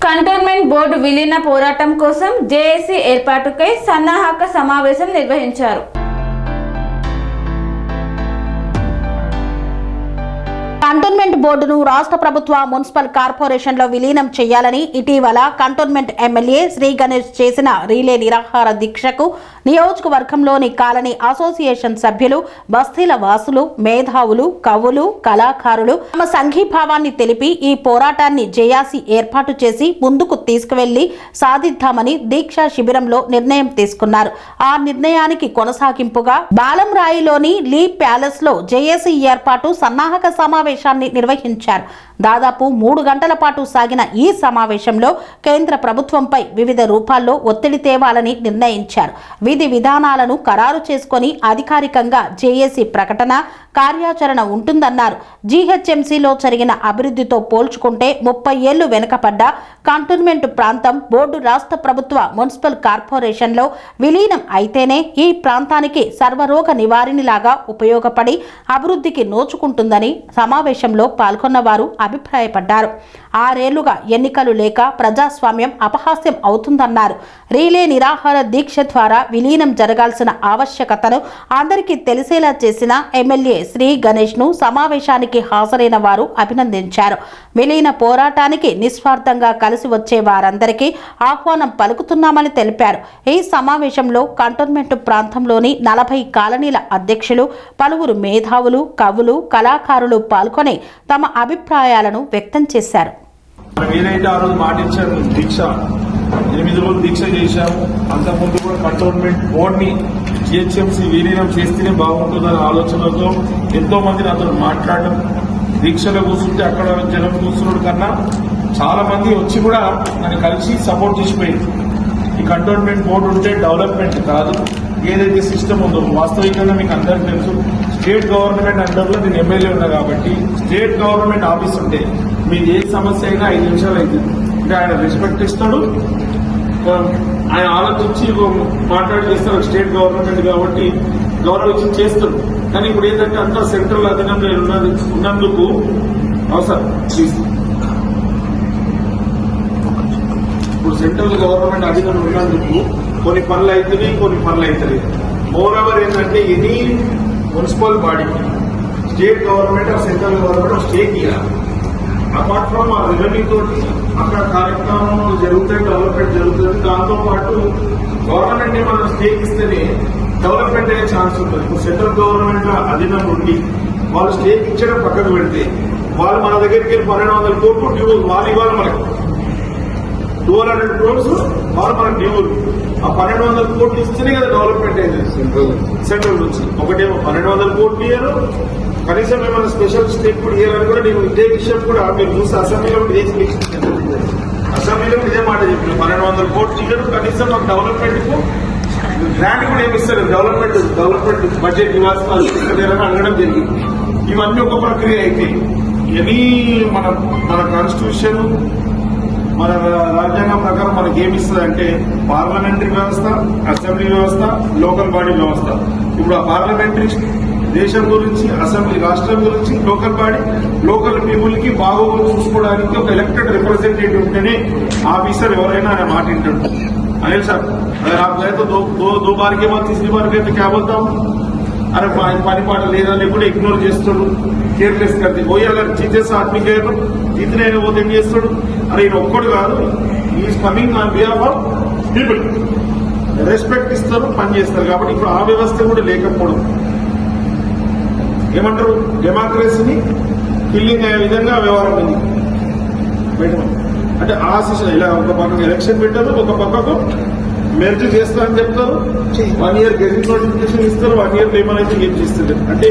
Cantonment board విలీన పోరాటం కోసం జేఏసీ ఏర్పాటుకై సన్నాహక సమావేశం నిర్వహించారు. కంటోన్మెంట్ బోర్డును రాష్ట్ర ప్రభుత్వ మున్సిపల్ కార్పొరేషన్లో విలీనం చేయాలని ఇటీవల కంటోన్మెంట్ ఎమ్మెల్యే శ్రీ గణేష్ చేసిన రీలే నిరాహార దీక్షకు నియోజకవర్గంలోని కాలనీ అసోసియేషన్ సభ్యులు, బస్తీల వాసులు, మేధావులు, కవులు, కళాకారులు తమ సంఘీభావాన్ని తెలిపి ఈ పోరాటాన్ని జేఏసీ ఏర్పాటు చేసి ముందుకు తీసుకువెళ్లి సాధిద్దామని దీక్షా శిబిరంలో నిర్ణయం తీసుకున్నారు. ఆ నిర్ణయానికి కొనసాగింపుగా బాలంరాయిలోని లీ ప్యాలెస్ లో జేఏసీ ఏర్పాటు సన్నాహక సమావేశాన్ని నిర్వహించారు. దాదాపు 3 గంటల పాటు సాగిన ఈ సమావేశంలో కేంద్ర ప్రభుత్వంపై వివిధ రూపాల్లో ఒత్తిడి తేవాలని నిర్ణయించారు. విధి విధానాలను ఖరారు చేసుకొని అధికారికంగా జేఏసీ ప్రకటన, కార్యాచరణ ఉంటుందన్నారు. జీహెచ్ఎంసీలో జరిగిన అభివృద్ధితో పోల్చుకుంటే 30 ఏళ్లు వెనుకపడ్డ కంటోన్మెంట్ ప్రాంతం బోర్డు రాష్ట్ర ప్రభుత్వ మున్సిపల్ కార్పొరేషన్లో విలీనం అయితేనే ఈ ప్రాంతానికి సర్వరోగ నివారణలాగా ఉపయోగపడి అభివృద్ధికి నోచుకుంటుందని సమావేశంలో పాల్గొన్న వారు అభిప్రాయపడ్డారు. 6 ఏళ్లుగా ఎన్నికలు లేక ప్రజాస్వామ్యం అపహాస్యం అవుతుందన్నారు. రీలే నిరాహార దీక్ష ద్వారా విలీనం జరగాల్సిన ఆవశ్యకతను అందరికీ తెలిసేలా చేసిన ఎమ్మెల్యే శ్రీ గణేష్ ను సమావేశానికి హాజరైన వారు అభినందించారు. విలీన పోరాటానికి నిస్వార్థంగా కలిసి వచ్చే వారందరికీ ఆహ్వానం పలుకుతున్నామని తెలిపారు. ఈ సమావేశంలో కంటోన్మెంట్ ప్రాంతంలోని 40 కాలనీల అధ్యక్షులు, పలువురు మేధావులు, కవులు, కళాకారులు పాల్గొని తమ అభిప్రాయాలను వ్యక్తం చేశారు. ఏదైతే ఆ రోజు మాటించారు దీక్ష 8 రోజులు దీక్ష చేశాము. అంతకుముందు కూడా కంటోన్మెంట్ బోర్డుని జిహెచ్ఎంసీ విలీనం చేస్తేనే బాగుంటుందనే ఆలోచనతో ఎంతో మంది నాతో మాట్లాడడం, దీక్షలో కూర్చుంటే అక్కడ జనం కూర్చున్నాడు కన్నా చాలా మంది వచ్చి కూడా నన్ను కలిసి సపోర్ట్ చేసిపోయింది. ఈ కంటోన్మెంట్ బోర్డు ఉంటే డెవలప్మెంట్ కాదు, ఏదైతే సిస్టమ్ ఉందో వాస్తవికంగా మీకు అందరికీ తెలుసు. స్టేట్ గవర్నమెంట్ అండర్లో నేను ఎమ్మెల్యే ఉన్నా కాబట్టి స్టేట్ గవర్నమెంట్ ఆఫీస్ ఉంటే మీరు ఏ సమస్య అయినా 5 నిమిషాలు అవుతుంది. అంటే ఆయన రెస్పెక్ట్ ఇస్తాడు, ఆయన ఆలోచించి మాట్లాడి చేస్తారు. స్టేట్ గవర్నమెంట్ కాబట్టి గౌరవించి చేస్తాడు. కానీ ఇప్పుడు ఏంటంటే అంతా సెంట్రల్ అధీనంలో ఉన్నందుకు అవసరం ఇప్పుడు సెంట్రల్ గవర్నమెంట్ అధీనంలో ఉన్నందుకు కొన్ని పనులు అవుతున్నాయి, కొన్ని పనులు అవుతాయి. మోర్ ఓవర్ ఏంటంటే ఎనీ మున్సిపల్ బాడీకి state government central government state ఇవ్వాలి. అపార్ట్ ఫ్రమ్ ఆ రెవెన్యూ తోటి అక్కడ కార్యక్రమం జరుగుతాయి, డెవలప్మెంట్ జరుగుతుంది. దాంతో పాటు గవర్నమెంట్ ఏమన్నా స్టేట్ ఇస్తేనే డెవలప్మెంట్ అయ్యే ఛాన్స్ ఉంటుంది. ఇప్పుడు సెంట్రల్ గవర్నమెంట్ అధీనం నుండి వాళ్ళు స్టేట్ ఇచ్చడం పక్కకు పెడితే వాళ్ళు మన దగ్గరికి వెళ్ళి 1200 కోట్లు డ్యూలు వాళ్ళు ఇవ్వాలి. మనకి 200 crores వాళ్ళు మనకు డ్యూలు. ఆ 1200 కోట్లు ఇస్తేనే కదా డెవలప్మెంట్ అయింది సెంట్రల్ నుంచి. ఒకటేమో 1200 కోట్లు ఇయ్యారు, కనీసం ఏమైనా స్పెషల్ స్టేట్ కూడా ఇవ్వాలని కూడా నేను ఇదే విషయం కూడా మీరు చూసి అసెంబ్లీలో ఇదే మాట చెప్పిన 1200 కోట్లు ఇవ్వరు, కనీసం మాకు డెవలప్మెంట్ కు గ్రాంట్ కూడా ఏమిస్తారు, డెవలప్మెంట్ బడ్జెట్ ఇవ్వాల్సిన అడగడం జరిగింది. ఇవన్నీ ఒక ప్రక్రియ అయితే ఎనీ మన కాన్స్టిట్యూషన్ మన రాజ్యాంగం ప్రకారం మనకి ఏమిస్తుందంటే పార్లమెంటరీ వ్యవస్థ, అసెంబ్లీ వ్యవస్థ, లోకల్ బాడీ వ్యవస్థ. ఇప్పుడు ఆ పార్లమెంటరీ దేశం గురించి, అసెంబ్లీ రాష్ట్రం గురించి, లోకల్ బాడీ లోకల్ పీపుల్ కి బాగోగులు చూసుకోవడానికి ఒక ఎలక్టెడ్ రిప్రజెంటేటివ్ ఉంటేనే ఆఫీసర్ ఎవరైనా ఆయన మాట వింటాడు. అనిల్ సార్ अगर आप गए तो दो बार के बाद तीसरी बार गए तो क्या बोलता हूँ, अरे पानी पाट लेना लेकिन इग्नोर చేస్తాడు, కేర్లెస్ करते वही अगर चीजेस आदमी गए तो इतने वो ఏం చేస్తాడు, అరే ఈయన ఒక్కడు కాదు, is coming on behalf of people, respect ఇస్తారు, పని చేస్తారు. కాబట్టి ఇప్పుడు ఆ వ్యవస్థ కూడా లేకపోవడం ఏమంటారు, డెమోక్రసీని ఫిల్లింగ్ అయ్యే విధంగా వ్యవహారం ఉంది బయట. అంటే ఆ సిస్టమ్ ఇలా ఒక పక్కకు ఎలక్షన్ పెట్టారు, ఒక పక్కకు మెర్జ్ చేస్తారని చెప్తారు, 1 year గెజిట్ నోటిఫికేషన్ ఇస్తారు, 1 year ఏమైనా ఏం చేస్తారు. అంటే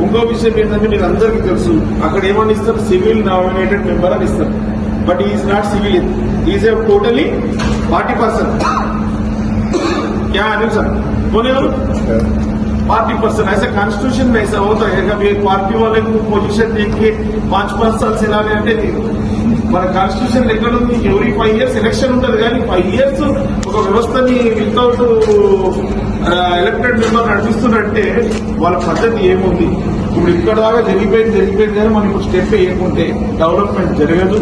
ఇంకో విషయం ఏంటంటే మీరు అందరికీ తెలుసు, అక్కడ ఏమని ఇస్తారు, సివిల్ నామినేటెడ్ మెంబర్ అని ఇస్తారు. But is not civilian, is a totally party person. क्या अनिल सर बोले हो, पार्टी पर्सन. ऐसा कॉन्स्टिट्यूशन में ऐसा होता है, कभी पार्टी वाले को पोजीशन देख के 5-5 साल से लाने అంటే మన కాన్స్టిట్యూషన్ ఎక్కడ ఉంది, ఎవ్రీ 5 years ఎలక్షన్ ఉంటుంది. కానీ 5 years ఒక వ్యవస్థని వితౌట్ ఎలక్టెడ్ మెంబర్ నడిపిస్తున్నట్టే వాళ్ళ పద్ధతి ఏముంది. ఇప్పుడు ఇక్కడ దాకా జరిగిపోయింది కానీ మనం ఇప్పుడు స్టెప్ వేయకుంటే డెవలప్మెంట్ జరగదు.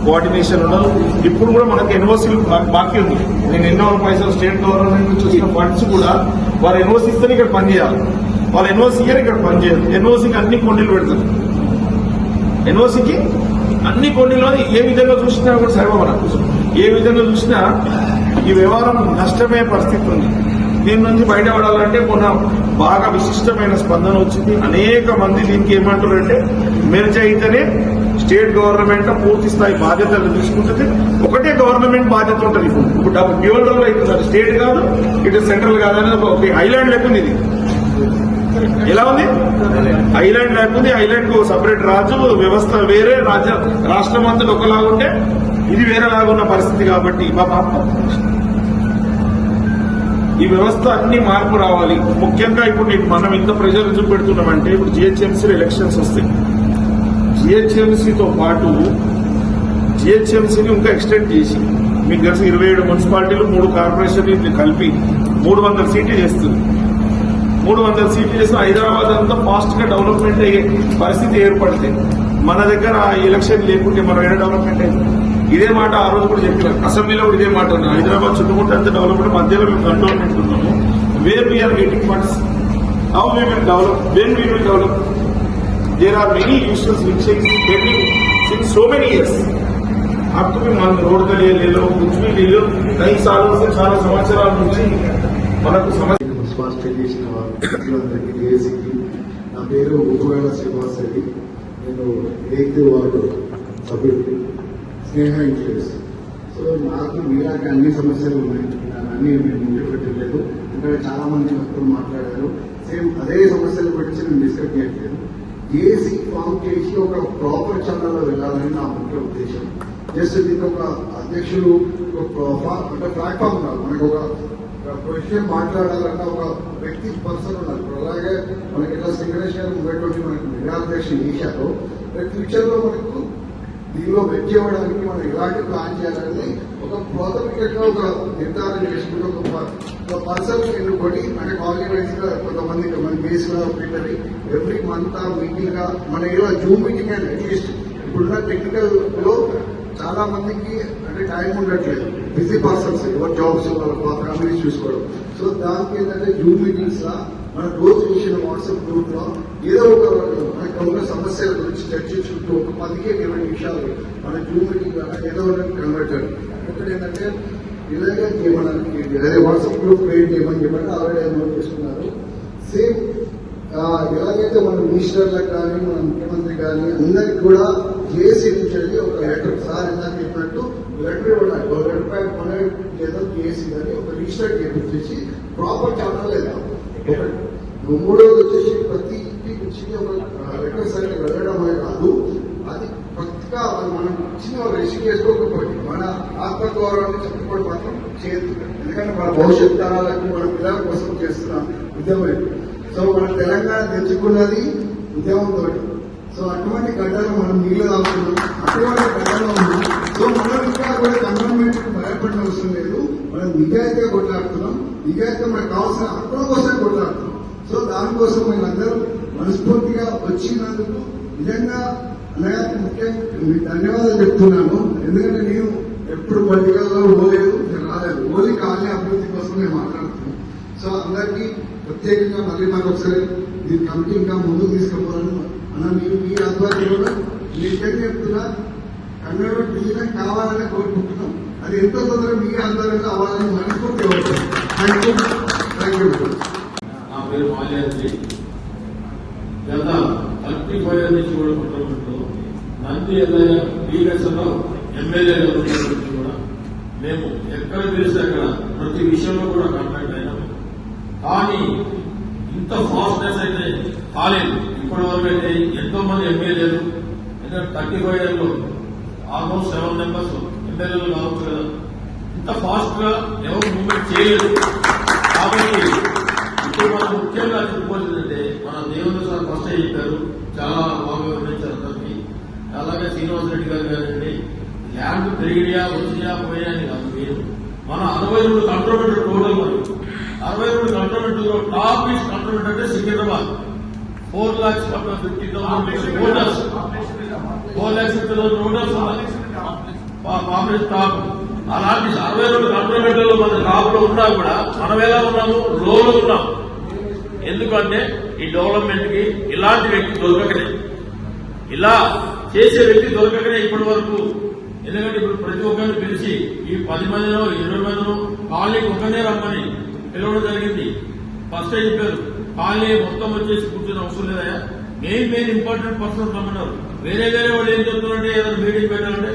కోఆర్డినేషన్ ఉండదు. ఇప్పుడు కూడా మనకు ఎన్ఓసీలు బాకీ ఉంది. నేను ఎన్నో పైసలు స్టేట్ గవర్నమెంట్ నుంచి వచ్చిన ఫండ్స్ కూడా వారు ఎన్ఓసీ ఇస్తేనే ఇక్కడ పనిచేయాలి. వాళ్ళు ఎన్ఓసీ ఇయర్ ఇక్కడ పనిచేయాలి. ఎన్ఓసీకి అన్ని కొండలు పెడతారు. ఎన్ఓసీకి అన్ని కొండలు ఏ విధంగా చూసినా కూడా సరిపోవాలి. ఏ విధంగా చూసినా ఈ వ్యవహారం నష్టమే పరిస్థితి ఉంది. దీని నుంచి బయటపడాలంటే మొన్న బాగా విశిష్టమైన స్పందన వచ్చింది. అనేక మంది దీనికి ఏమంటారంటే మెర్జ్ అయితేనే స్టేట్ గవర్నమెంట్ పూర్తి స్థాయి బాధ్యతలు తీసుకుంటుంది. ఒకటే గవర్నమెంట్ బాధ్యత ఉంటుంది. ఇప్పుడు డ్యూయల్ రోల్ అవుతుంది. స్టేట్ కాదు, ఇటు సెంట్రల్ కాదు అనేది ఒక ఐలాండ్ లేకుంది. ఇది ఎలా ఉంది? ఐలాండ్ లేకుంది. ఐలాండ్ కు సపరేట్ రాజు వ్యవస్థ వేరే, రాష్ట్రం అంతా ఒకలాగుంటే ఇది వేరేలాగా ఉన్న పరిస్థితి. కాబట్టి ఈ వ్యవస్థ అన్ని మార్పు రావాలి. ముఖ్యంగా ఇప్పుడు మనం ఇంత ప్రెజర్ చూపెడుతున్నామంటే ఇప్పుడు జిహెచ్ఎంసీ ఎలక్షన్స్ వస్తాయి. జిహెచ్ఎంసీతో పాటు జిహెచ్ఎంసీని ఇంకా ఎక్స్టెండ్ చేసి మీకు తెలిసి 27 మున్సిపాలిటీలు 3 కార్పొరేషన్లు కలిపి 300 సీట్లు చేస్తుంది. 300 సీట్లు చేసిన హైదరాబాద్ అంతా ఫాస్ట్ గా డెవలప్మెంట్ అయ్యే పరిస్థితి ఏర్పడితే మన దగ్గర ఎలక్షన్ లేకుంటే మనం ఏదో డెవలప్మెంట్ అయింది. ఇదే మాట ఆ రోజు కూడా చెప్పిన అసెంబ్లీలో కూడా ఇదే మాట ఉన్నా. హైదరాబాద్ చుట్టుముట్టు అంత డెవలప్మెంట్ మధ్యలో మేము కంట్రోల్మెంట్ ఉన్నాము. Where we are getting funds, how we will develop, when we will develop. There are many issues which is pending since so many years. अब तो మనం రోడ్ का ले लो, कुछ भी ले लो, कई सालों से చాలా సంవత్సరాల నుంచి మనకు స్పాన్సర్ చేసిన వారందరికీ జేఏసీకి. నా పేరు ఉగ్గువేళ శ్రీనివాస్ రెడ్డి. నేను 8th వార్డు సభ్యుడు, స్నేహ ఇంక్లూస్. సో నాకు మీలాంటి అన్ని సమస్యలు ఉన్నాయి. అన్ని మేము ముందు పెట్టలేదు. ఎందుకంటే చాలా మంది వ్యక్తులు మాట్లాడారు. సేమ్ అదే సమస్యల గురించి నేను డిస్కస్ చేయట్లేదు. జేఏసీ ఫామ్ చేసి ఒక ప్రాపర్ ఛానల్లో వెళ్ళాలని నా ముఖ్య ఉద్దేశం. జస్ట్ దీనికి ఒక అధ్యక్షులు అంటే ప్లాట్ఫామ్ ఉన్నారు. మనకు ఒక విషయం మాట్లాడాలంటే ఒక వ్యక్తి పర్సన్ ఉన్నారు. అలాగే మనకి ఇట్లా సింగరేషన్ ఉన్నటువంటి మనకి నిరాధ్యక్షులు చేశారు. ఫ్యూచర్ లో మనకు దీనిలో వెజ్ ఇవ్వడానికి మనం ఎలాంటి ప్లాన్ చేయాలని ఒక ప్రాథమికంగా ఒక నిర్ధారణ చేసుకుంటే ఒక పర్సన్ ఎన్నుకొని అంటే కాలనీ వైజ్ గా కొంతమంది మన బేస్ గా పెట్టని ఎవ్రీ మంత్ మీటింగ్ గా మన ఇలా జూమ్ మీటింగ్ అని అట్లీస్ట్ ఇప్పుడున్న టెక్నికల్ లో చాలా మందికి అంటే టైం ఉండట్లేదు. బిజీ పర్సన్స్ ఎవరు జాబ్స్ వాళ్ళ ఫ్యామిలీస్ చూసుకోవడం. సో దానికి ఏంటంటే జూమ్ మీటింగ్స్ లా మన రోజు చూసిన వాట్సాప్ గ్రూప్ లో ఏదో ఒక మనకు ఉన్న సమస్యల గురించి చర్చించుకుంటూ ఒక 15-20 నిమిషాలు మన జూమ్ మీటింగ్ ద్వారా ఏదో ఒకటి కన్వర్ట్ అయ్యారు. ఒకటి ఏంటంటే ఇలాగే మనకి అదే వాట్సాప్ గ్రూప్ క్రియేట్ చేయమని చెప్పండి ఆల్రెడీ నోట్ చేసుకున్నారు. సేమ్ ఎలాగైతే మన మినిస్టర్లకు కానీ మన ముఖ్యమంత్రి కానీ అందరికి కూడా జేఏసీ నుంచి ఒక లెటర్ సార్ ఇందాక చెప్పినట్టు లెటర్ ఇవ్వడానికి $1 లేదా జేఏసీ కానీ ఒక రిజిస్టర్ చేయించేసి ప్రాపర్ ఛానల్ లేదా. మూడోది వచ్చేసి ప్రతి ఇంటికి వచ్చి ఒక లెటర్ సైడ్ వెళ్ళడమే కాదు, అది కొత్తగా మనం ఇచ్చిన రిసీవ్ చేసుకోకపోతే మన ఆత్మగౌరవాన్ని చెప్పుకోవడం మాత్రం చేయదు. ఎందుకంటే మన భవిష్యత్ తరాలకు మన పిల్లల కోసం చేస్తున్న ఉద్యమే. సో మన తెలంగాణ తెచ్చుకున్నది ఉద్యమంతో. సో అటువంటి గడ్డలు మనం నీళ్లు తాగుతున్నాం. అటువంటి గడ్డలో ఉన్నాం. సో మనం ఇంకా కూడా గవర్నమెంట్ భయపడిన అవసరం లేదు. మనం నిజాయితీగా కొట్లాడుతున్నాం. నిజాయితీగా మనకు కావాల్సిన హక్కుల కోసం కొట్లాడుతున్నాం. సో దానికోసం వీళ్ళందరూ మనస్ఫూర్తిగా వచ్చినందుకు నిజంగా అన్నయ్య ముఖ్యంగా మీకు ధన్యవాదాలు చెప్తున్నాను. ఎందుకంటే నేను ఎప్పుడు పొలిటికల్లో పోలేదు, రాలేదు. ఓన్లీ కాలనీ అభివృద్ధి కోసం నేను మాట్లాడుతున్నాను. సో అందరికీ ప్రత్యేకంగా మళ్ళీ నాకు ఒకసారి దీని కమిటీ ఇంకా ముందుకు తీసుకుపోవాలని అన్న మీరు మీ ఆధ్వర్యంలో నిజంగా చెప్తున్నా కన్నడ విలీనం కావాలని కోరుకుంటున్నాం. అది ఎంతో తొందరగా మీ ఆధ్వర్యంలో అవ్వాలని మనస్ఫూర్తి అవుతుంది. Thank you. నా పేరు మాల్యాద్రి. గత 35 ఏళ్ళ నుంచి కూడా కుటుంబంలో నంది లీగర్స్లో ఎమ్మెల్యే గురించి కూడా మేము ఎక్కడ తెలిస్తే అక్కడ ప్రతి విషయంలో కూడా కాంటాక్ట్ అయినాము. కానీ ఇంత ఫాస్ట్నెస్ అయితే కాలేదు. ఇప్పటి వరకు అయితే ఎంతో మంది ఎమ్మెల్యేలు అయితే 35 ఏళ్ళలో ఆల్మోస్ట్ 7 మెంబర్స్ ఎమ్మెల్యేలు కావచ్చు కదా, ఇంత ఫాస్ట్ గా ఎవరు మూవ్మెంట్ చేయలేదు. కాబట్టి ఇప్పుడు మనం ముఖ్యంగా చెప్పుకోవాల్సిందంటే మన దేవుని సార్ ఫస్ట్ చెప్పారు, చాలా బాగా వివరించారు అందరికీ. అలాగే శ్రీనివాస్ రెడ్డి గారు కానివ్వండి, ల్యాండ్ పెరిగినా వచ్చినా పోయినా కాదు. మీరు మన 62 కంట్రోల్మెంట్ టోటల్ మరి 62 కంట్రోల్మెంట్ టాప్ ఈస్ట్ కంట్రోల్మెంట్ అంటే సికింద్రాబాద్ 4,50,000 ఓటర్స్ 4,50,000 ఓటర్స్ ఉన్నాయి. కాంగ్రెస్ టాప్. అలాంటి 62 కంటోన్మెంట్లలో మన టాప్ లో ఉన్నా కూడా మనం ఎలా ఉన్నాము, లోలో ఉన్నాం. ఎందుకంటే ఈ డెవలప్మెంట్ కి ఇలాంటి వ్యక్తి దొరకకనే, ఇలా చేసే వ్యక్తి దొరకకనే ఇప్పటి వరకు. ఎందుకంటే ఇప్పుడు ప్రతి ఒక్కరిని పిలిచి ఈ 10 మందినో 20 మందినో కాలనీకి ఒకనే రమ్మని పిలవడం జరిగింది. ఫస్ట్ చెప్పారు కాలనీ మొత్తం వచ్చేసి కూర్చొని అవసరం లేదా, మెయిన్ ఇంపార్టెంట్ పర్సన్స్ రమ్మన్నారు. వేరే వాళ్ళు ఏం చెప్తున్నారంటే ఏదైనా మీటింగ్ పెట్టాలంటే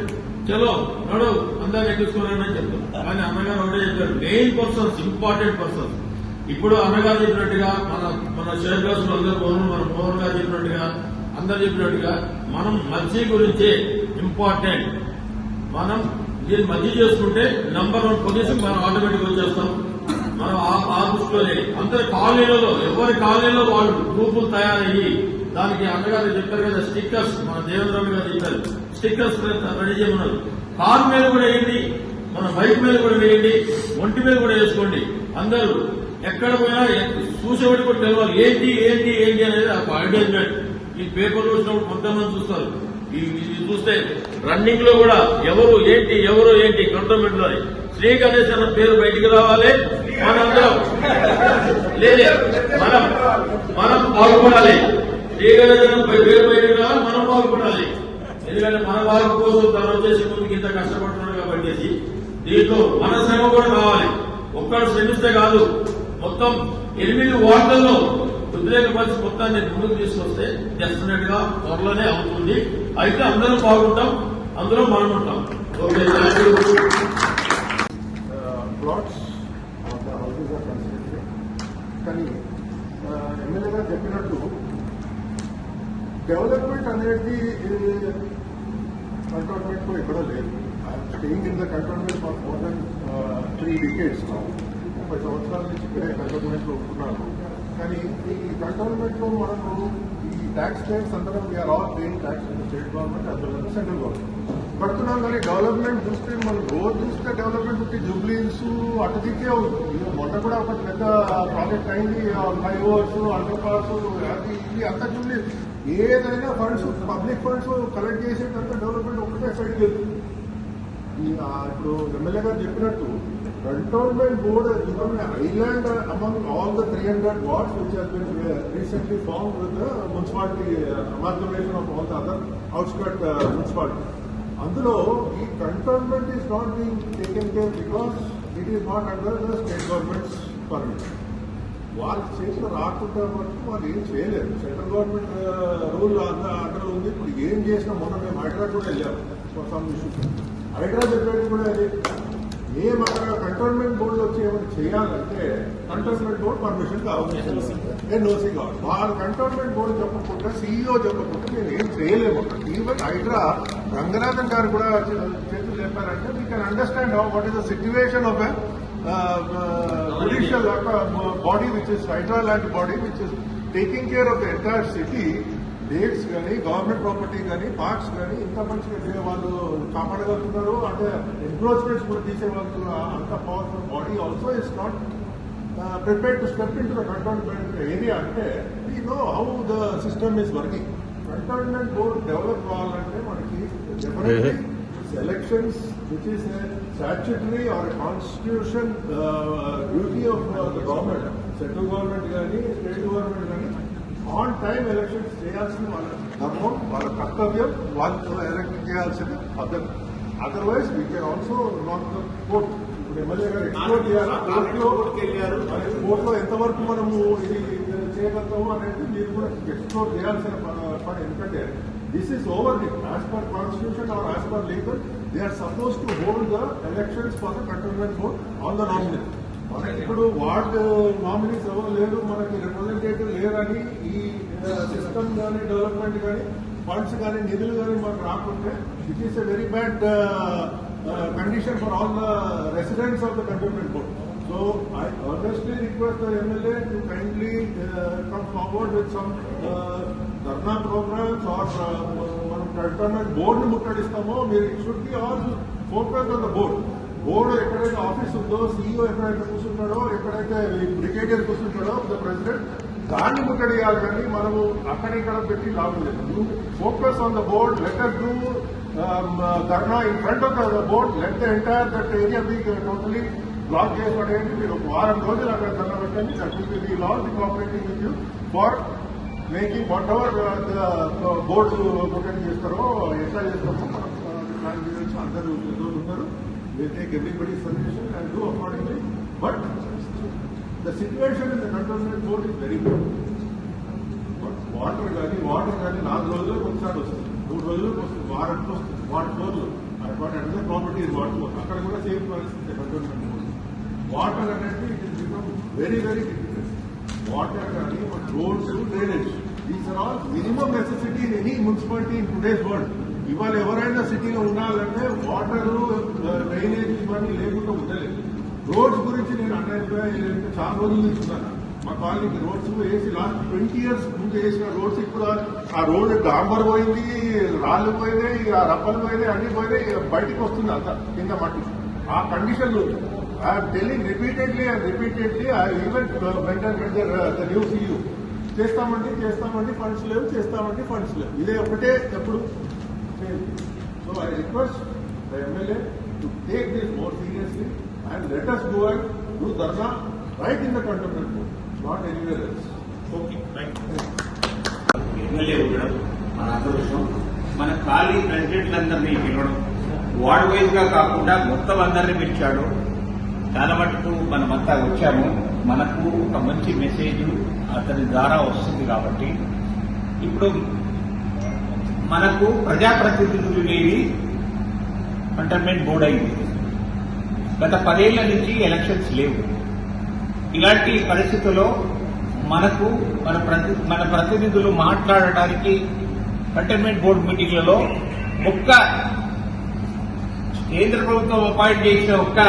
చలో నడు అందరూ ఎక్కించుకోవాలని చెప్తారు. కానీ అన్నగారు ఒకటే చెప్పారు, మెయిన్ పర్సన్స్, ఇంపార్టెంట్ పర్సన్స్. ఇప్పుడు అన్నగారు చెప్పినట్టుగా మన షేర్దాసులు అందరూ మన మోహన్ గారు చెప్పినట్టుగా అందరు చెప్పినట్టుగా మనం మధ్య గురించే ఇంపార్టెంట్. మనం దీన్ని మధ్య చేసుకుంటే నంబర్ 1 పొజిషన్ మనం ఆటోమేటిక్ వచ్చేస్తాం. మనం ఆ దృష్టిలోనే అందరి కాలనీలలో ఎవరి కాలనీలో వాళ్ళు గ్రూపులు తయారయ్యి దానికి అన్నగారు చెప్పారు కదా స్టిక్కర్స్, మన దేవేంద్ర గారు చెప్పారు స్టిక్కర్స్ రెడీ చేయమన్నారు. కారు మీద కూడా వేయండి, మన బైక్ మీద కూడా వేయండి, ఒంటి మీద కూడా వేసుకోండి. అందరూ ఎక్కడ పోయినా చూసేవాడి కూడా తెలవాలి ఏంటి ఏంటి ఏంటి అనేది ఆ అడ్వర్టైజ్మెంట్. ఈ పేపర్లు వచ్చినప్పుడు కొంతమంది చూస్తారు, చూస్తే రన్నింగ్ లో కూడా ఎవరు ఏంటి కంటోన్మెంట్ లో శ్రీ గణేష్ అన్న పేరు బయటికి రావాలి. మనందరం లేదే మనం బాగుపడాలి. శ్రీ గణేష్ అన్న పేరు బయటికి రావాలి, మనం బాగుపడాలి. ఎందుకంటే మన వారి కోసం తను వచ్చేసి ముందుకు ఇంత కష్టపడుతున్నాడు కాబట్టి దీంట్లో మన శ్రమ కూడా కావాలి. ఒక్కడు శ్రమిస్తే కాదు, మొత్తం 8 వార్డుల్లో ఉద్రేక పరిస్థితి మొత్తాన్ని ముందుకు తీసుకొస్తే డెఫినెట్ గా త్వరలోనే అవుతుంది. అయితే అందరం బాగుంటాం, అందులో మనం ఉంటాం. Okay, plots houses are constructed. కానీ ఎమ్మెల్యే గారు చెప్పినట్టు డెవలప్మెంట్ అనేది కంటోన్మెంట్ లో ఎక్కడో లేదు. I'm staying in the cantonment for more than 3 decades now. 30 సంవత్సరాల నుంచి ఇక్కడే కంటోన్మెంట్ లో ఉంటున్నాను. కానీ ఈ కంటోన్మెంట్ లో మనము ఈ ట్యాక్స్ పేయర్స్ అందరం we are all paying tax in the state government as well as central government పడుతున్నాం. కానీ డెవలప్మెంట్ చూస్తే మనం రోజు చూస్తే డెవలప్మెంట్ ఉంటే జూబ్లీస్ అటు దిక్కే అవుతుంది. మొన్న కూడా ఒక పెద్ద ప్రాజెక్ట్ అయింది, ఫ్లైఓవర్స్, అండర్ పాస్, అది ఇది అంతా జూబ్లీ. ఏదైనా ఫండ్స్, పబ్లిక్ ఫండ్స్ కలెక్ట్ చేసేటంత డెవలప్మెంట్ ఒకటే సైడ్కి వెళ్తుంది. ఇప్పుడు ఎమ్మెల్యే గారు చెప్పినట్టు cantonment board even island among all the 300 wards which has been recently formed with the municipality amalgamation of all the other outskirt municipalities. అందులో ఈ cantonment is not being taken care because it is not under the state governments permission. వాళ్ళు చేసిన రాకుండా మటుకు వాళ్ళు ఏం చేయలేరు. Central government rule under ఉంది. ఇప్పుడు ఏం చేసినా మొన్న మేము హైదరాబాద్ కూడా వెళ్ళాము ఫర్ సమ్ ఇష్యూస్. హైదరాబాద్ చెప్పేది కూడా అది మేము అక్కడ కంటోన్మెంట్ బోర్డులో వచ్చి ఏమైనా చేయాలంటే కంటోన్మెంట్ బోర్డు పర్మిషన్ కావాలి, ఎన్ఓసీ కావాలి. వాళ్ళు కంటోన్మెంట్ బోర్డు చెప్పకుండా సీఈఓ చెప్పకుండా మేము ఏం చేయలేము. ఈవెన్ హైడ్రా రంగనాథన్ గారు కూడా చేతులు చెప్పారంటే we can understand what is the situation of judicial body which is Hydra land body which is taking care of the entire city. Dates కానీ గవర్నమెంట్ ప్రాపర్టీ కానీ పార్క్స్ కానీ ఇంత మంచిగా వాళ్ళు కాపాడగలుగుతున్నారు. అంటే ఎన్క్రోచ్మెంట్స్ కూడా తీసేవాళ్ళు. అంత powerful body also is not prepared to step in to the cantonment area. అంటే we know how the system is working. Cantonment board develop కావాలంటే మనకి definitely elections which is a statutory or a constitution duty of the government, central government కానీ state government కానీ on time elections చేయాల్సిన వాళ్ళ ధర్మం, వాళ్ళ కర్తవ్యం, వాళ్ళు ఎలక్ట్ చేయాల్సిన పద్ధతి. Otherwise we can also not the court. ఇప్పుడు ఎమ్మెల్యే గారు ఎక్స్ప్లోర్ చేయాలి, కోర్టులో ఎంతవరకు మనము ఇది చేయగలుగుతాము అనేది మీరు కూడా ఎక్స్ప్లోర్ చేయాల్సిన పని. ఎందుకంటే this is over as per constitution or as per legal. They are supposed to hold the elections for the cantonment board on the nominee. మనకి ఇప్పుడు వార్డ్ నామినీస్ ఎవరు లేరు, మనకి రిప్రజెంటేటివ్ లేరని ఈ సిస్టమ్ కానీ డెవలప్మెంట్ కానీ ఫండ్స్ కానీ నిధులు కానీ మనకు రాకుంటే it is a very bad condition for all the residents of the cantonment board. So I earnestly request the MLA to kindly come forward with some dharna programs or మనం cantonment బోర్డుని ముట్టడిస్తామో మీరు it should be all focus on the board. Board ఎక్కడైతే office ఉందో, CEO ఎక్కడైతే కూర్చుంటాడో, ఎక్కడైతే brigadier కూర్చుంటాడో the president, దాన్ని ముట్టడియాలి. కానీ మనము అక్కడిక్కడ పెట్టి లాభం లేదు. Focus on the board. Let us do dharna in front of the board, let the entire that area be totally blocked చేసి పడేయండి. మీరు ఒక వారం రోజులు అక్కడ ధర్నా పెట్టండి. That will be the law cooperating with you for making whatever board protect చేస్తారో ఎట్లా చేస్తారో ప్లాన్ చేయొచ్చు. అందరూ ఉన్నారు. We take everybody suggestion and do accordingly. But the situation in the cantonment board is very good. Water కానీ 4 రోజులకు ఒకసారి వస్తుంది, 3 రోజులకు వస్తుంది, వారంలో వస్తుంది. వాటర్ ఫ్లోర్లు అదర్ ప్రాపర్టీస్ వాటర్ ఫ్లోర్ అక్కడ కూడా సేమ్ పరిస్థితి కంటోన్మెంట్ బోర్డు. వాటర్ అనేది it is become very very difficult. Water కానీ roads, drainage, these are all minimum necessity in any municipality in today's world. ఇవాళ ఎవరైనా సిటీలో ఉండాలంటే వాటర్, డ్రైనేజ్ ఇవన్నీ లేకుండా ఉండలేదు. రోడ్స్ గురించి నేను అన్నట్టుగా చాలా రోజులు తీసుకున్నాను. మా కాలనీకి రోడ్స్ వేసి లాస్ట్ 20 years ముందు వేసిన రోడ్స్ ఇప్పుడు ఆ రోడ్ డాంబర్ పోయింది, రాళ్ళు పోయినాయి, ఆ రప్పలు పోయినాయి, అన్ని పోయినాయి, బయటికి వస్తుంది అంత కింద మట్టి. ఆ condition I'm telling repeatedly I even the new CEO చేస్తామండి ఫండ్స్ లేవు, చేస్తామండి ఫండ్స్ లేవు. ఇదే ఒకటే ఎప్పుడు. So I request the MLA to take this more seriously and let us go and do dharna right in the cantonment board, not anywhere else. Okay, thank you. MLA ఉండడం మన అదృష్టం. మన ఖాళీ ప్రెసిడెంట్లందరినీ పిలవడం, వార్డ్ వైజ్ గా కాకుండా మొత్తం అందరినీ పిలిచాడు. చాలా మటుకు మనమంతా వచ్చాము. మనకు ఒక మంచి మెసేజ్ అతని ద్వారా వస్తుంది. కాబట్టి ఇప్పుడు మనకు ప్రజాప్రతినిధులు లేని కంటోన్మెంట్ బోర్డు అయింది. గత 10 ఏళ్ల నుంచి ఎలక్షన్స్ లేవు. ఇలాంటి పరిస్థితుల్లో మనకు మన ప్రతినిధులు మాట్లాడడానికి కంటోన్మెంట్ బోర్డు మీటింగ్లలో ఒక్క కేంద్ర ప్రభుత్వం అపాయింట్ చేసిన ఒక్క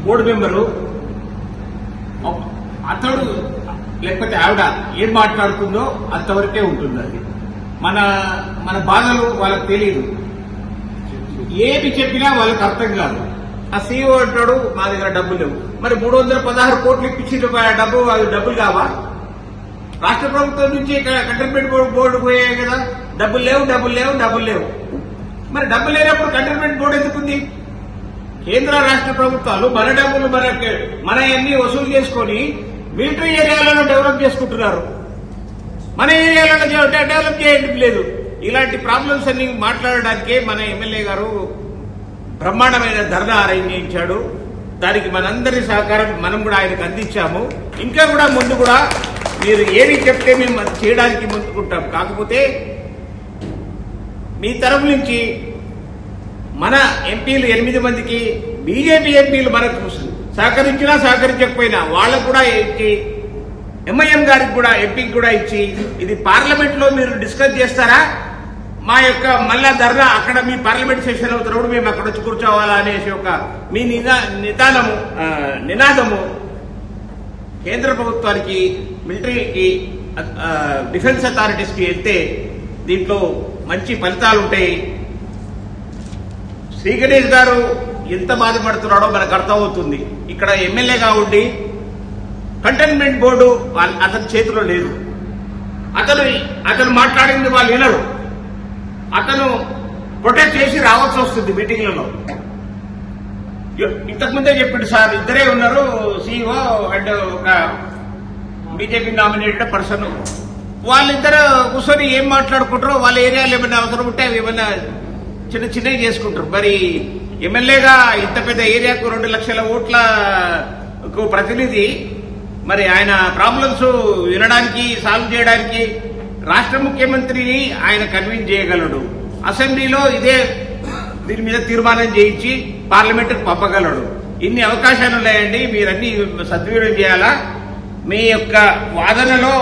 బోర్డు మెంబరు అతడు లేకపోతే ఆవిడ ఏం మాట్లాడుతుందో అంతవరకే ఉంటుంది. అది మన బాధలు వాళ్ళకి తెలియదు. ఏమి చెప్పినా వాళ్ళకి అర్థం కాదు. ఆ సీఈఓ అంటాడు మా దగ్గర డబ్బులు లేవు. మరి 316 కోట్లు ఇప్పించిన డబ్బులు కావా? రాష్ట్ర ప్రభుత్వం నుంచి కంటోన్మెంట్ బోర్డు పోయాయి కదా. డబ్బులు లేవు. మరి డబ్బులు లేనప్పుడు కంటోన్మెంట్ బోర్డు ఎందుకుంది? కేంద్ర రాష్ట్ర ప్రభుత్వాలు మన డబ్బులు మన అన్ని వసూలు చేసుకుని మిలిటరీ ఏరియాలను డెవలప్ చేసుకుంటున్నారు. మన ఏరియాలను డెవలప్ చేయడం లేదు. ఇలాంటి ప్రాబ్లమ్స్ అన్ని మాట్లాడడానికే మన ఎమ్మెల్యే గారు బ్రహ్మాండమైన ధర్నా అరేంజ్ చేయించాడు. దానికి మనందరి సహకారం మనం కూడా ఆయనకు అందించాము. ఇంకా కూడా ముందు కూడా మీరు ఏమి చెప్తే మేము చేయడానికి ముందుకుంటాం. కాకపోతే మీ తరఫు నుంచి మన ఎంపీలు 8 మందికి బీజేపీ ఎంపీలు మనకు సహకరించినా సహకరించకపోయినా వాళ్ళకు కూడా ఇచ్చి, ఎంఐఎం గారికి కూడా ఎంపీకి కూడా ఇచ్చి, ఇది పార్లమెంట్ లో మీరు డిస్కస్ చేస్తారా? మా యొక్క మళ్ళా ధర్నా అక్కడ మీ పార్లమెంట్ సెషన్ అవుతున్నప్పుడు మేము అక్కడ వచ్చి కూర్చోవాలా అనేసి ఒక మీ నినాదము కేంద్ర ప్రభుత్వానికి, మిలిటరీకి, డిఫెన్స్ అథారిటీస్ కి వెళ్తే దీంట్లో మంచి ఫలితాలు ఉంటాయి. శ్రీ గణేష్ గారు ఎంత బాధపడుతున్నాడో మనకు అర్థమవుతుంది. ఇక్కడ ఎమ్మెల్యేగా ఉండి కంటోన్మెంట్ బోర్డు అతని చేతిలో లేదు. అతను మాట్లాడింది వాళ్ళు వినరు. అతను ప్రొటెక్ట్ చేసి రావాల్సి వస్తుంది మీటింగ్లలో. ఇంతకుముందే చెప్పిండు సార్, ఇద్దరే ఉన్నారు, సీఈఓ అండ్ ఒక బీజేపీ నామినేటెడ్ పర్సన్. వాళ్ళిద్దరు కూర్చొని ఏం మాట్లాడుకుంటారో, వాళ్ళ ఏరియాలో ఏమైనా అవసరం ఉంటే అవి ఏమైనా చిన్నవి చేసుకుంటారు. మరి ఎమ్మెల్యేగా ఇంత పెద్ద ఏరియాకు 2 లక్షల ఓట్లకు ప్రతినిధి, మరి ఆయన ప్రాబ్లమ్స్ వినడానికి, సాల్వ్ చేయడానికి రాష్ట్ర ముఖ్యమంత్రిని ఆయన కన్విన్స్ చేయగలడు. అసెంబ్లీలో దీని మీద తీర్మానం చేయించి పార్లమెంటుకు పంపగలడు. ఇన్ని అవకాశాలు ఉన్నాయండి. మీరన్నీ సద్వినియోగం చేయాలా. మీ యొక్క వాదనలో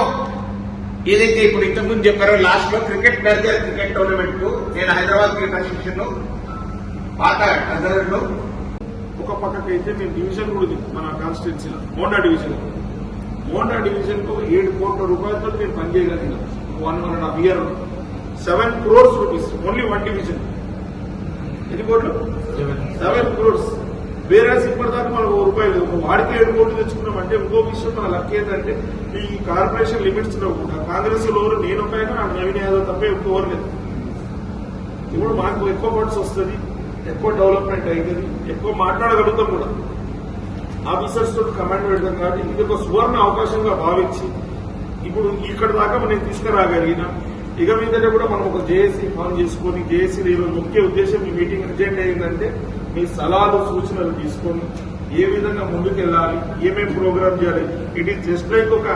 ఏదైతే ఇప్పుడు ఇంతకుముందు చెప్పారో లాస్ట్ లో క్రికెట్ టోర్నమెంట్ కు నేను హైదరాబాద్ క్రికెట్ అసోసియేషన్ పాత లో ఒక పక్కకైతే మేము డివిజన్ కూడా ఉంది. మన కాన్స్టిట్యున్సీలో మోండా డివిజన్ కు 7 కోట్ల రూపాయలతో మేము పనిచేయగలిగినాం. 1.5 year 7 crores rupees only 1 division. ఎన్ని కోట్లు? 7 crores. వేరే ఇప్పటిదాకా మనకు ₹1 లేదు. ఒక వాడికి 7 కోట్లు తెచ్చుకున్నాం అంటే ఇంకో విషయం మన లక్ ఏంటంటే ఈ కార్పొరేషన్ లిమిట్స్ లో కాంగ్రెస్ లో నేను ఒక నవీన్ యాదవ్ తప్ప ఇంకోరు లేదు. ఇప్పుడు మాకు ఎక్కువ ఫండ్స్ వస్తుంది, ఎక్కువ డెవలప్మెంట్ అవుతుంది, ఎక్కువ మాట్లాడగలుగుతాం కూడా. ఆఫీసర్స్ తోటి కమాండ్ పెడతాం కాబట్టి ఇది ఒక సువర్ణ అవకాశంగా భావించి ఇప్పుడు ఇక్కడ దాకా మనం తీసుకురాగలిగిన ఇక మీదనే కూడా మనం ఒక జేఏసీ ఫామ్ చేసుకుని జేఏసీ ఈరోజు ముఖ్య ఉద్దేశం ఈ మీటింగ్ అజెండా ఏంటంటే మీ సలహాలు సూచనలు తీసుకొని ఏ విధంగా ముందుకెళ్ళాలి, ఏమేమి ప్రోగ్రామ్ చేయాలి. ఇట్ ఈస్ జస్ట్ లైక్ ఒక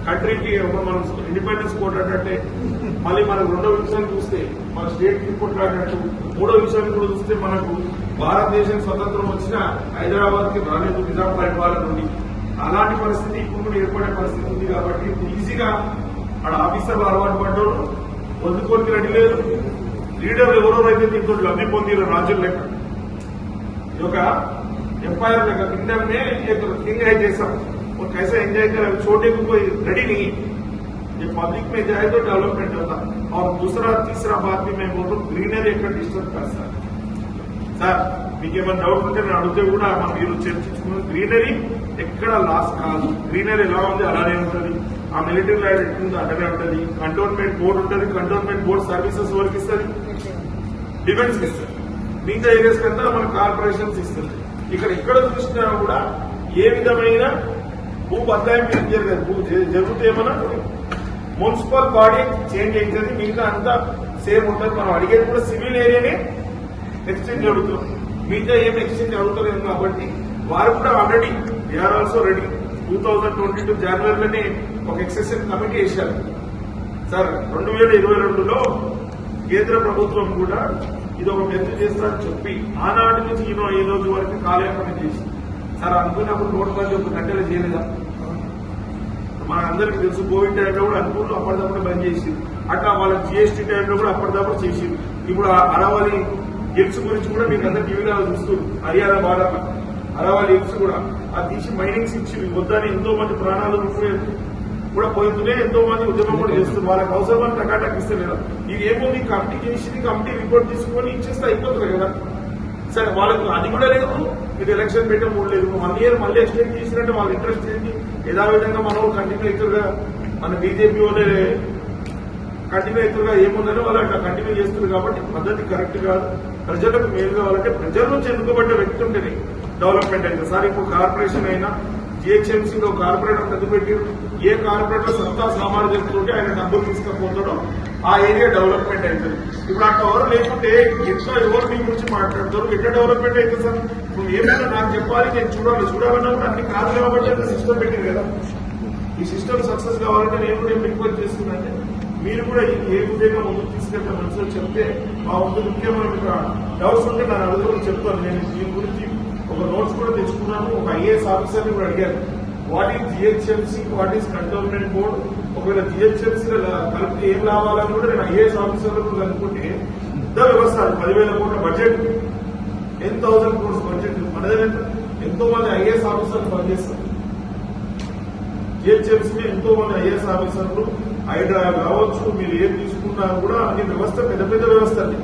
కంట్రీకి మనం ఇండిపెండెన్స్ కొట్టాడంటే మళ్ళీ మనకు రెండో విషయాన్ని చూస్తే మన స్టేట్ కి కొట్లాడినట్టు, మూడో విషయాన్ని కూడా చూస్తే మనకు భారతదేశం స్వతంత్రం వచ్చిన హైదరాబాద్ కి రాలేదు నిజాం పరిపాలన నుండి. అలాంటి పరిస్థితి ఇప్పుడు కూడా ఏర్పడే పరిస్థితి ఉంది కాబట్టి ఈజీగా ఆడ ఆఫీసర్లు అలవాటు పడ్డారు, వదుకోరికి రెడీ లేదు. లీడర్లు ఎవరెవరైతే దీంతో లబ్ధి పొందిన రాజుల లెక్క ఇది ఒక एम्पायर लगा किंगडम में एक किंग है जैसा और कैसे एंजॉय कर छोटे को कोई रेडी नहीं है. ये पब्लिक में जाए तो डेवलपमेंट होता. और दूसरा तीसरा बात भी मैं बोल रहा हूँ ग्रीनरी एక్కడ డిస్టర్బ్ చేస్తారు సార్. మీకు ఏమైనా డౌట్ ఉంటే నేను అడిగితే కూడా మనం మీరు చర్చించుకున్నాం. గ్రీనరీ ఎక్కడ లాస్ కాదు. గ్రీనరీ ఎలా ఉంది అలానే ఉంటుంది. ఆ మిలిటరీ లైన్ ఎట్లుందో అలానే ఉంటుంది. కంటోన్మెంట్ బోర్డు ఉంటుంది. కంటోన్మెంట్ బోర్డు సర్వీసెస్ వరకు ఇస్తుంది, డిఫెన్స్ ఇస్తుంది. మిగతా ఏరియాస్ కంతా మన కార్పొరేషన్స్ ఇస్తుంది. ఇక్కడ ఎక్కడ చూసినా కూడా ఏ విధమైన భూ బదలాయింపు జరగదు. జరిగితే ఏమన్నా మున్సిపల్ బాడీ చేంజ్ అవుతుంది, మిగతా అంతా సేమ్ ఉంటుంది. మనం అడిగేది కూడా సివిల్ ఏరియానే ఎక్స్చేంజ్ అడుగుతున్నాం, మిగతా ఏం ఎక్స్చేంజ్ అడుగుతలేదు. కాబట్టి వారు కూడా ఆల్రెడీ వీఆర్ ఆల్సో రెడీ. 2022 జనవరిలోనే ఒక ఎక్సెషన్ కమిటీ వేశారు సార్. 2022లో కేంద్ర ప్రభుత్వం కూడా ఇది ఒక మెచ్చు చేస్తారని చెప్పి ఆనాటి నుంచి ఈ రోజు వరకు కాలయాపన చేసి సార్ అనుకున్నప్పుడు నోట్బందీ ఒక గంటలు చేయలేదా? మన అందరికీ తెలుసు. కోవిడ్ టైంలో కూడా అనుకున్నాం, అప్పటిదప్పుడు బంద్ చేసి అట్లా వాళ్ళ జీఎస్టీ టైంలో కూడా అప్పటిదప్పుడు చేసి ఇప్పుడు అరవలి హిల్స్ గురించి కూడా మీకు అందరు టీవీలో చూస్తారు. హర్యానా బార్డర్ అరవలి హిల్స్ కూడా అది తీసి మైనింగ్స్ ఇచ్చి వద్దని ఎంతో మంది ప్రాణాలు కూడా పోతుంటే ఎంతో మంది ఉద్యమం కూడా చేస్తుంది. వాళ్ళకి అవసరమని టకాటక్ ఇస్తలేదా? ఇది ఏముంది, కమిటీ చేసింది, కమిటీ రిపోర్ట్ తీసుకొని ఇచ్చేస్తే అయిపోతుంది కదా. సరే వాళ్ళకి అది కూడా లేదు, ఇది ఎలక్షన్ పెట్టడం కూడా లేదు. 1 year మళ్ళీ ఎక్స్టెండ్ చేసినట్టు వాళ్ళ ఇంట్రెస్ట్ ఏంటి? యథావిధంగా మనం కంటిన్యూ అవుతుగా మన బీజేపీ వాళ్ళే కంటిన్యూ అవుతుగా ఏముందని వాళ్ళు అట్లా కంటిన్యూ చేస్తున్నారు. కాబట్టి పద్ధతి కరెక్ట్ కాదు. ప్రజలకు మేలు కావాలంటే ప్రజల నుంచి ఎన్నుకోబడ్డ వ్యక్తి ఉంటేనే డెవలప్మెంట్ అయితే. సార్ ఇప్పుడు కార్పొరేషన్ అయినా జిహెచ్ఎంసీలో కార్పొరేటర్ ప్రతిపెట్టి ఏ కార్పొరేటర్ సొంత సామర్థ్యంతో ఆయన డబ్బులు తీసుకపోతాడో ఆ ఏరియా డెవలప్మెంట్ అవుతుంది. ఇప్పుడు ఆ టవర్ లేకుంటే ఎట్లా ఎవరు మీ గురించి మాట్లాడతారు, ఎట్లా డెవలప్మెంట్ అవుతుంది సార్? ఇప్పుడు ఏమైనా నాకు చెప్పాలి, నేను చూడాలన్నా కూడా అన్ని కాదు కాబట్టి సిస్టమ్ పెట్టింది కదా. ఈ సిస్టమ్ సక్సెస్ కావాలంటే నేను కూడా ఏం రిక్వెస్ట్ చేస్తున్నానంటే మీరు కూడా ఏ విధంగా ముందుకు తీసుకెళ్తే మంచిగా చెప్తే బాగుంటుంది. ముఖ్యమైన డౌట్స్ ఉంటే నన్ను అడుగుతూ చెప్తాను. నేను దీని గురించి ఒక నోట్స్ కూడా తెచ్చుకున్నాను. ఒక ఐఏఎస్ ఆఫీసర్ని కూడా అడిగాను, what is GHMC, what is cantonment board, ఒకవేళ జిహెచ్ఎంసీలో కలిపి ఏం లాభాలని కూడా నేను ఐఏఎస్ ఆఫీసర్లు కూడా కనుక్కుంటే పెద్ద వ్యవస్థ. 10,000 కోట్ల బడ్జెట్, 10,000 crores బడ్జెట్. మనదే ఎంతో మంది ఐఏఎస్ ఆఫీసర్లు పనిచేస్తారు. జిహెచ్ఎంసీ ఎంతో మంది ఐఏఎస్ ఆఫీసర్లు హైడ్రా కావచ్చు, మీరు ఏం తీసుకున్నా కూడా అన్ని వ్యవస్థ పెద్ద పెద్ద వ్యవస్థ అండి.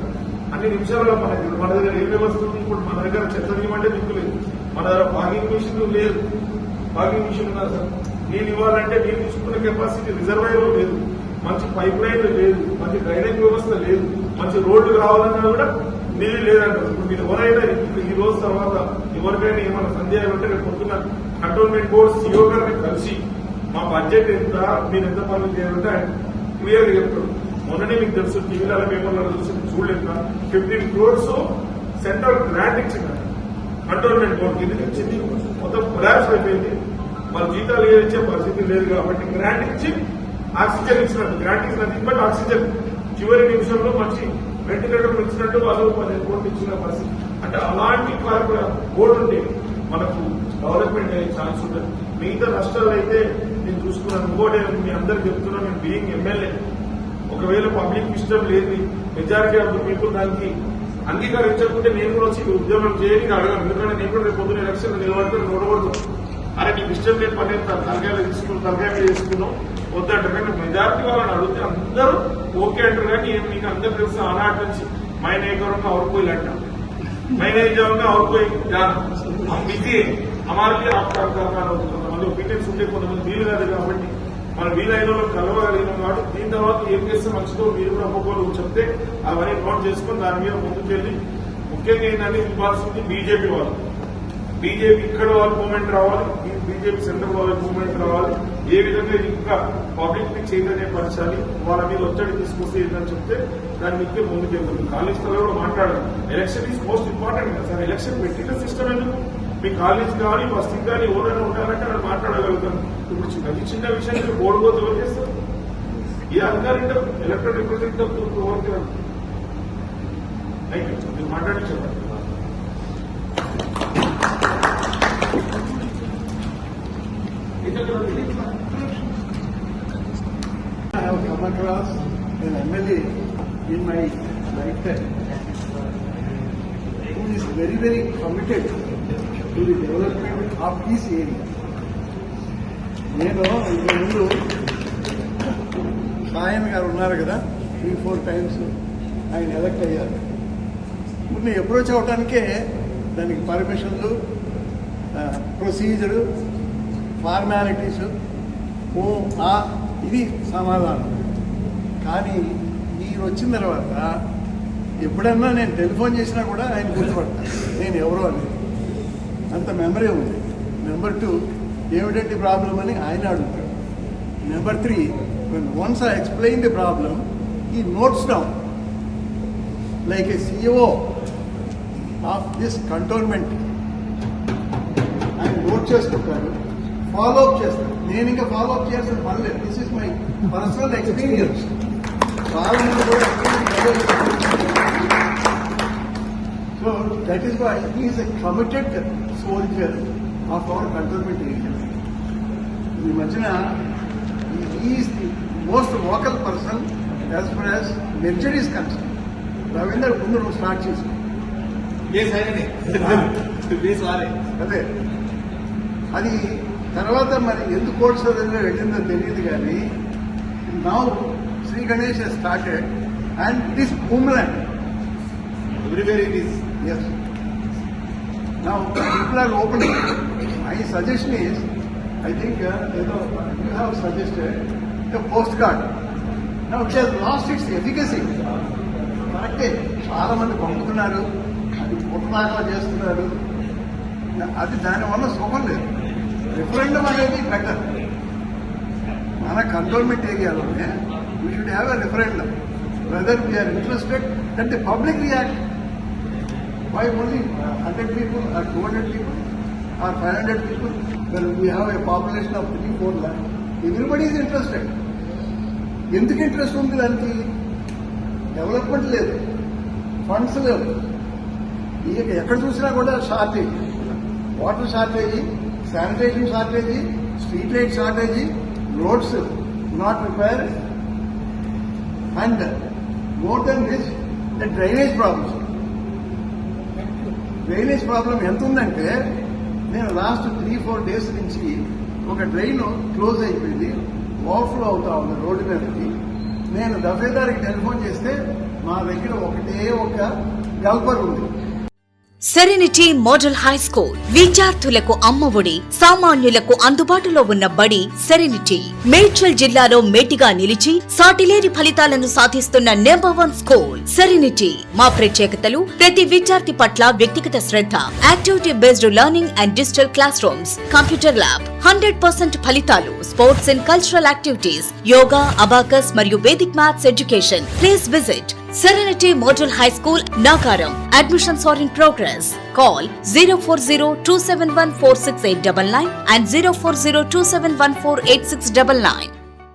అన్ని నిమిషాలలో మన దగ్గర ఏ వ్యవస్థ ఉంది? ఇప్పుడు మన దగ్గర చెత్త తీయమంటే దిక్కు లేదు, మన దగ్గర ఫాగింగ్ మిషన్ లేదు. ఫాగింగ్ మిషన్ ఉన్నారు సార్. నీళ్ళు ఇవ్వాలంటే నీళ్ళు తీసుకునే కెపాసిటీ రిజర్వాయర్ లేదు, మంచి పైప్ లైన్ లేదు, మంచి డ్రైనేజ్ వ్యవస్థ లేదు, మంచి రోడ్లు కావాలన్నా కూడా నీళ్ళు లేదంటారు. ఇప్పుడు మీరు ఎవరైనా ఈ రోజు తర్వాత ఎవరికైనా ఏమైనా సందేహం ఉంటే రేపు పొద్దున్న కంటోన్మెంట్ బోర్డు సిఇఓ గారిని కలిసి మా బడ్జెట్ ఎంత, మీరు ఎంత పనులు చేయాలంటే ఆయన క్లియర్గా చెప్తాడు. మొన్ననే మీకు తెలుసు, టీవీలలో పేపర్లలో చూసి చూడలేదు, 15 crores సెంట్రల్ గ్రాంట్ ఇచ్చింది కంటోన్మెంట్ బోర్డు. ఎందుకు ఇచ్చింది? మొత్తం కొలాప్స్ అయిపోయింది, వాళ్ళ జీతాలు ఇచ్చే పరిస్థితి లేదు కాబట్టి గ్రాంట్ ఇచ్చి ఆక్సిజన్ ఇచ్చినట్టు. గ్రాంట్ ఇచ్చినట్టు బట్ ఆక్సిజన్ చివరి నిమిషంలో మంచి వెంటిలేటర్ ఇచ్చినట్టు వాళ్ళు 10 కోట్లు ఇచ్చిన పరిస్థితి. అంటే అలాంటి బోర్డు ఉంటే మనకు డెవలప్మెంట్ అయ్యే ఛాన్స్ ఉంటుంది. మిగతా నష్టాలు అయితే నేను చూసుకున్నాను. ఇంకోటి మీ అందరికి చెప్తున్నా, నేను బీయింగ్ ఎమ్మెల్యే, ఒకవేళ పబ్లిక్ ఇష్టం లేదు, మెజారిటీ ఆఫ్ ద పీపుల్ దానికి అంగీకరించకుంటే నేను కూడా వచ్చి ఉద్యమం చేయడానికి అడగాను. ఎందుకంటే నేను కూడా రేపు పొద్దున ఎలక్షన్ నిలబడితే నోడకూడదు. అరే నీకు ఇష్టం లేని పని తలకాయలు తీసుకున్నాం, తలకాయ మీద తీసుకున్నాం వద్దంటారు. కానీ మెజారిటీ వాళ్ళని అడిగితే అందరూ ఓకే అంటారు. కానీ మీకు అందరూ తెలుసు, ఆనాటి నుంచి మైన ఏకరంగా అవరిపోయి అంట, మైన ఏజంగా అవరిపోయి బిజీ అమార్కి కొంతమంది ఒపీనియన్స్ ఉంటే కొంతమంది వీలు కాదు. కాబట్టి మన వీలైన వాళ్ళు కలవగలిగిన వాడు దీని తర్వాత ఏం చేస్తే మంచిదో మీరు కూడా ఒక్కొక్కరు చెప్తే అవన్నీ నోట్ చేసుకుని దాని మీద ముందుకెళ్ళి ముఖ్యంగా ఏంటంటే ఇవ్వాల్సింది బీజేపీ వాళ్ళు. బీజేపీ ఇక్కడ వాళ్ళ మూవ్మెంట్ రావాలి, బీజేపీ సెంట్రల్ వాళ్ళ మూవ్మెంట్ రావాలి. ఏ విధంగా ఇంకా పబ్లిక్ ని చైతన్యపరచాలి, వాళ్ళ మీద ఒత్తిడి తీసుకొస్తే ఏంటని చెప్తే దాని మీద ముందుకెళ్తుంది. కాలేజ్ స్థలంలో కూడా మాట్లాడాలి. ఎలక్షన్ ఈజ్ మోస్ట్ ఇంపార్టెంట్ కదా సార్. ఎలక్షన్ పెట్టిన సిస్టమ్ ఎందుకు? మీ కాలేజ్ కానీ బస్తీ కానీ ఎవరైనా ఉంటారంటే అక్కడ మాట్లాడగలుగుతారు. ఇప్పుడు చిన్న విషయానికి బోర్డు పోతే ఎవరు చేస్తారు? ఏ అధికారి ఎలక్టెడ్ రిప్రజెంటేటివ్ ఎవరికి థ్యాంక్ యూ. మీరు మాట్లాడి చెప్పండి. I have come across an MLA in my lifetime who is very, very committed to the development of this area. నేను ఇంతకుముందు సాయం గారు ఉన్నారు కదా, 3-4 టైమ్స్ ఆయన ఎలక్ట్ అయ్యారు. ఇప్పుడు నేను అప్రోచ్ అవడానికే దానికి పర్మిషన్లు, ప్రొసీజరు, ఫార్మాలిటీస్, ఇది సమాధానం. కానీ మీరు వచ్చిన తర్వాత ఎప్పుడన్నా నేను టెలిఫోన్ చేసినా కూడా ఆయన గుర్తుపడతాను నేను ఎవరో అని. అంత మెమరీ ఉంది. నెంబర్ 2, ఏమిటంటే ప్రాబ్లం అని ఆయన అడుగుతాడు. Number 3, once I explain the problem, he notes down like a CEO of this cantonment. ఆయన నోట్ చేసుకుంటారు, ఫాలో అప్ చేస్తాను. నేను ఇంకా ఫాలో అప్ చేయాల్సిన పర్లేదు. This is my personal experience. So that is why he is a committed soldier of our cantonment area. ఈ మధ్యన he is the most vocal person as far as merger is concern. Ravinder ముందు నువ్వు start చేసుకో. అదే అది తర్వాత మరి ఎందుకు కోర్టు సదల్లో వెళ్ళిందో తెలియదు కానీ now Shri Ganesh has started and it is homeland. Everywhere it is. Yes. Now people are opening. My suggestion is, I think you have suggested a postcard. Now it has lost its efficacy. కరెక్టే, చాలా మంది పంపుతున్నారు, అది పుట్టలాగా చేస్తున్నారు, అది దానివల్ల సుఖం లేదు. రిఫరెండం అనేది బెటర్. మన కంటోన్మెంట్ ఏరియాలోనే we should have a referendum whether we are interested that the public react. Why only 100 people or 200 people or 500 people when we have a population of 3-4 lakhs? Everybody is interested. ఎందుకు interest ఉంది దానికి? Development లేదు, funds లేవు, ఎక్కడ చూసినా కూడా shortage. Water shortage, sanitation shortage, street light shortage, roads not repair, and more than this the drainage problems. Drainage problem ఎంత ఉందంటే, నేను లాస్ట్ 3-4 డేస్ నుంచి ఒక డ్రైన్ క్లోజ్ అయిపోయింది, ఓవర్ఫ్లో అవుతా ఉంది రోడ్డు మీదకి. నేను దఫేదారికి టెలిఫోన్ చేస్తే మా దగ్గర ఒకటే ఒక గల్పర్ ఉంది. సెరెనిటీ మోడల్ హై స్కూల్ విద్యార్థులకు అమ్మఒడి, సామాన్యులకు అందుబాటులో ఉన్న బడి సెరెనిటీ. మేడ్చల్ జిల్లాలో మేటిగా నిలిచి సాటిలేని ఫలితాలను సాధిస్తున్న నంబర్ 1 స్కూల్ సెరెనిటీ. మా ప్రత్యేకతలు: ప్రతి విద్యార్థి పట్ల వ్యక్తిగత శ్రద్ధ, activity based learning and digital classrooms, computer lab, 100% ఫలితాలు, sports and cultural activities, yoga, abacus మరియు Vedic maths education. Please visit Serenity Model High School, Nagaram. Admissions are in progress. Call 040-271-46899 and 040-271-48699.